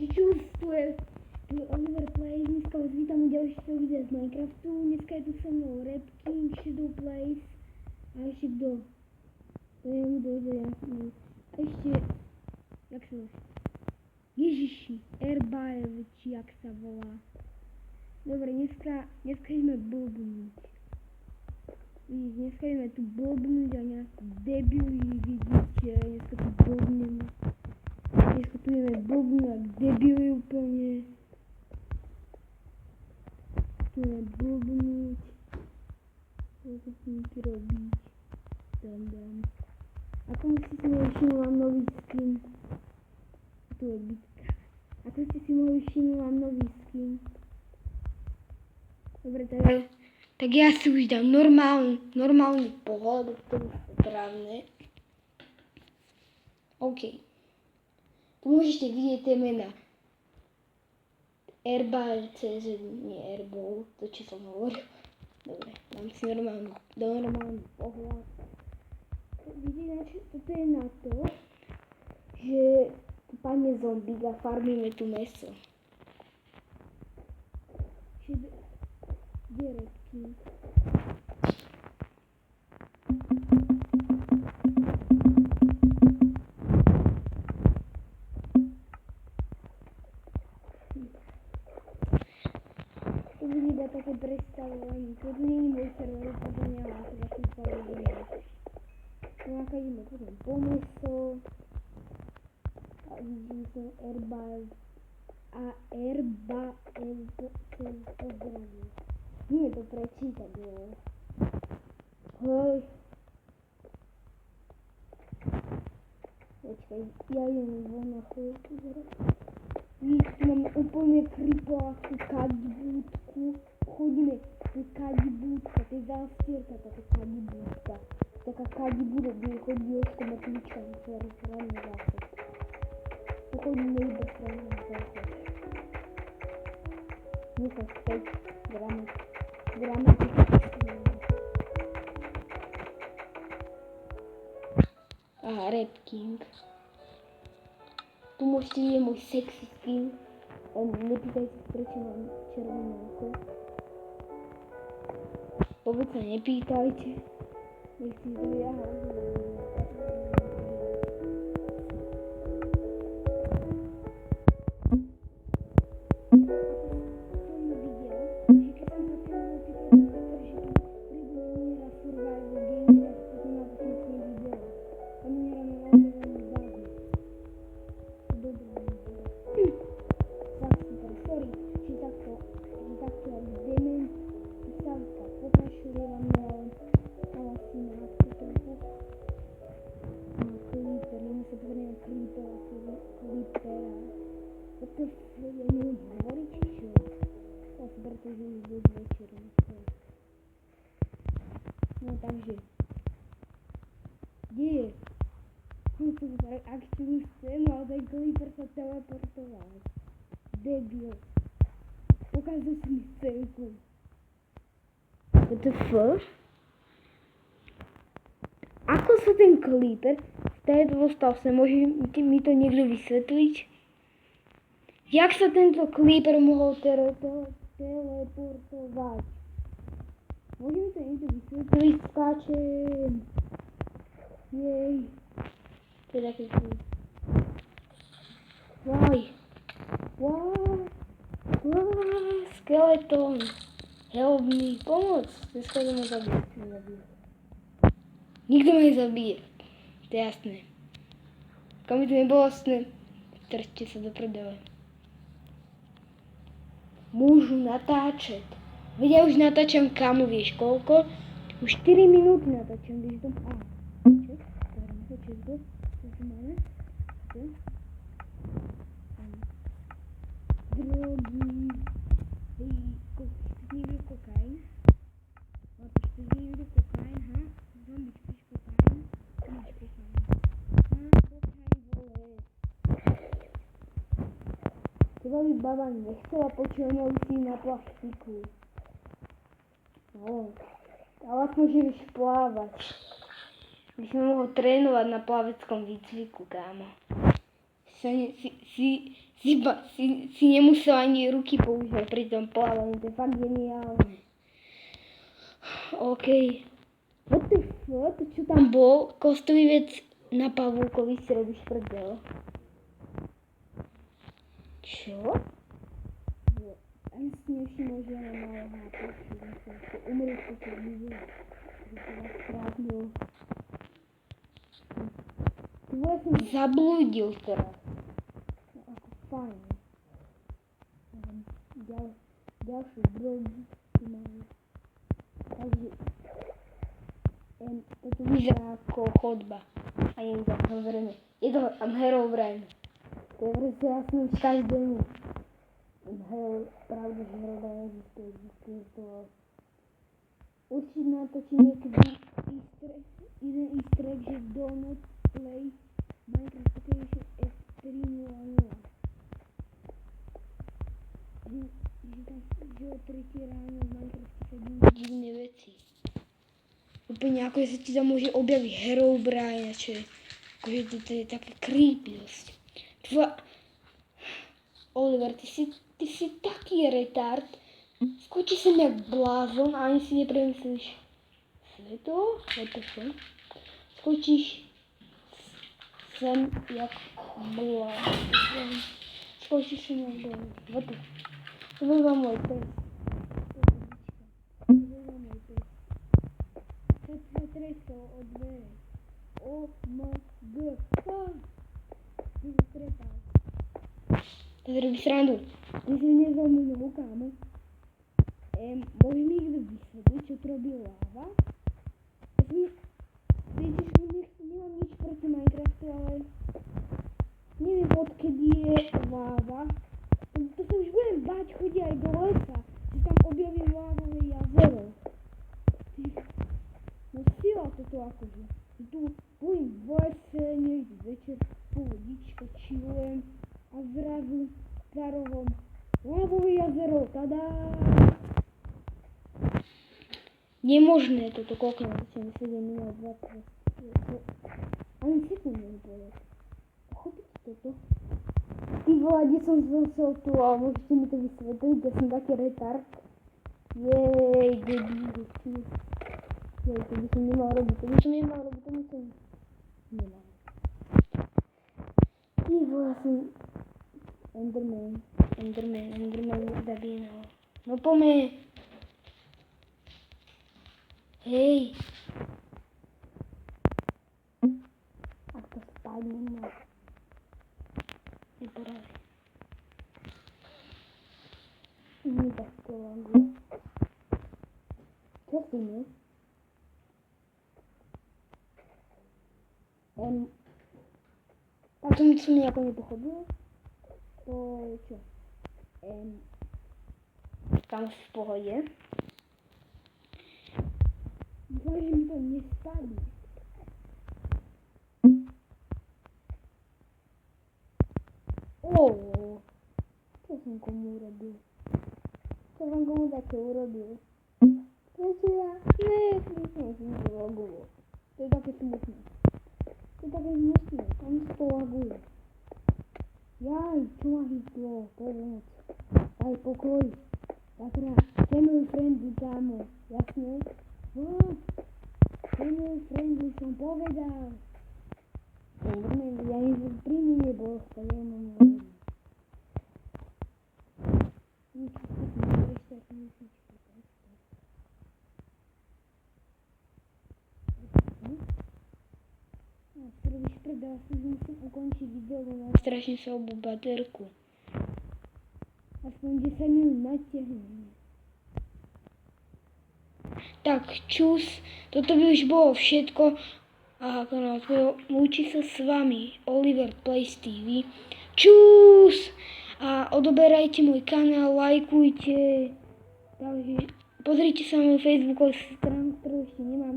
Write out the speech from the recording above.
Čustuje, tu je Oliver Plays, dneska vás vítam u ďalšieho videa z Minecraftu, dneska je tu so mnou Repking, Shadow Plays a ešte kto? To je mu dojde jasný. A ešte, jak sa volá? Ježiši, Airbaev, či jak sa volá. Dobre, dneska ideme blbnúť. Vidíš, dneska ideme tu blbnúť a nejakú debili, vidíte, dneska tu blbneme. Dneska tu ideme blbnúť jak debili úplne. Tu ideme blbnúť. Koľko s nimi robiť. Dam. Ako ste si mohli všimnúť, mám nový skin. Tu je bitka. Ako ste si mohli všimnúť, mám nový skin. Dobre, tak ja si už dám normálny pohľad, ktorý je správne. OK. Tu môžete vidieť tie mená. Airball, CZ, nie Airball, to čo som hovoril. Dobre, dám si normálny pohľad. Vidíte, toto je na to, že tu padne zombík a farmíme tu meso. Kde je Repking? To bude iba také predstavovanie. To nie je môj server, potom nehlási, ja som sa rozumiem. Nejaká ideme potom po meso. A vidím som Airbaev. A Airbaev chcem pozdraviť. Nie to prečítať, jo. Hej. Počkaj, ja idem von na chvíľku zhrať. Víš, tu máme úplne kripoláku kadibúdku. Chodíme, to je kadibúdka, to je zástierka, taká kadibúdka. Taká kadibúda, kde chodí ešte metlička, ktorá je hlavne záchod. To chodíme iba hlavne záchod. Nie sa späť, Aha, Repking. Tu môžete vidieť môj sexy skin. Nepýtajte sa, prečo mám červené oko. Vôbec sa nepýtajte. Nech si to ja No takže, kde je? Ak si už chcem, ale ten Creeper sa teleportoval. Debil. Pokazal si mi scénku. WTF? Ako sa ten Creeper z této dostal sem? Môže mi to niekto vysvetliť? Jak sa tento Creeper mohol teleportovať? Môže mi to niekto vysvetliť? Skáčem. Jej. To je také cool. Skeleton. Help me. Pomoc. Dneska to ma zabije. Nikto ma nezabije. To je jasné. Kam by to nebolo jasné, trčte sa do prdele. Môžu natáčať. Veď ja už natáčam kamu, vieš koľko? Už 4 minúty natáčam, vieš dom. Ček, to máme. Drogy. Niekde kokain. Niekde kokain, ha? Zombie, chceš kokain? Máš kokain. Kokain, vole. Teba by baba nechcela počuť si na plastiku. No, ale aspoň, že vieš plávať. By som mohol trénovať na plaveckom výcviku, kámo. Si si nemusel ani ruky používať pri tom plávaní, to je fakt geniálne. OK. What the fuck? Čo tam bol? Kostlivec na pavúkovi si robíš prdel. Čo? Ani si nevšimol, že ja mám malo HP, že som si umrel, čo to bude. Že to vás krátnil. Ty vole, som zablúdil teraz. No ako fajn. Ďalšiu drogu tu máme. Takže toto vyzerá ako chodba. A je to Herobrine. Je to Herobrine. To je proste jasný každému. Pravda, že Herobrine existuje to. Určite natočím niekedy jeden easter egg, že do not play Minecraft Application S3.0.0. Že o 3 ráno v Minecrafte sa dejú divné veci. Úplne ako sa ti tam môže objaviť Herobrine, čo je, akože to je také creepy dosť. Oliver, ty si taký retard. Skočí sem jak blázon a ani si nepremyslíš sveto, skočíš sem jak blázon. Skočíš sem jak blázon. What? To byl môj pes. Teď sa treskal od dvere. O-M-G. Ty sa trepal. To si robí srandu. Ty si nezval môj novú kámo. Môže mi niekto vysvetliť, čo to robí láva? Viete, že nemám nič proti Minecraftu, ale neviem odkedy je láva. To sa už budem báť chodiť aj do lesa, že tam objavím lávové jazero. No sila toto akože. Tu budem v lese, niekde večer pohodička, chillujem a zrazu za rohom lávové jazero, tadá! Nemožné toto, koľko na to 7 minút 20. Ani sekundu nepovedať. Pochopíte toto? Ty vole, kde som zase tu a môžete mi to vysvetliť, ja som taký retard. Jej, debíl, ty. Jej, to by som nemal robiť, to by som nemal. Ty vole, som Enderman zabíjal. No poďme. Hej. Ak to spadne, no. Neporadí. Nie tak to laguje. Čo s tým je? Tak som nejako nepochopil. To je čo? Tam si v pohode. Dúfam, že mi to nespadne. Čo som komu urobil? Čo som komu také urobil? Prečo ja? Som to lagoval. To je také smutné. Tam sa to laguje. Jaj, čo ma hitlo? Pomoc. Daj pokoj. Takra, family friendly kámo. Jasne? Family friendly som povedal. Ja pri mne nebol, tak ja mám neviem. Nič, ešte ak musíš povedať. Ty robíš prdel, asi musím ukončiť video, lebo strašne sa obú baterku. Aspoň 10 minút natiahnem. Tak, čus, toto by už bolo všetko. A ako na to lúči sa s vami Oliver Plays TV. Čus! A odoberajte môj kanál, lajkujte. Takže pozrite sa na moju facebookovú stránku, ktorú ešte nemám.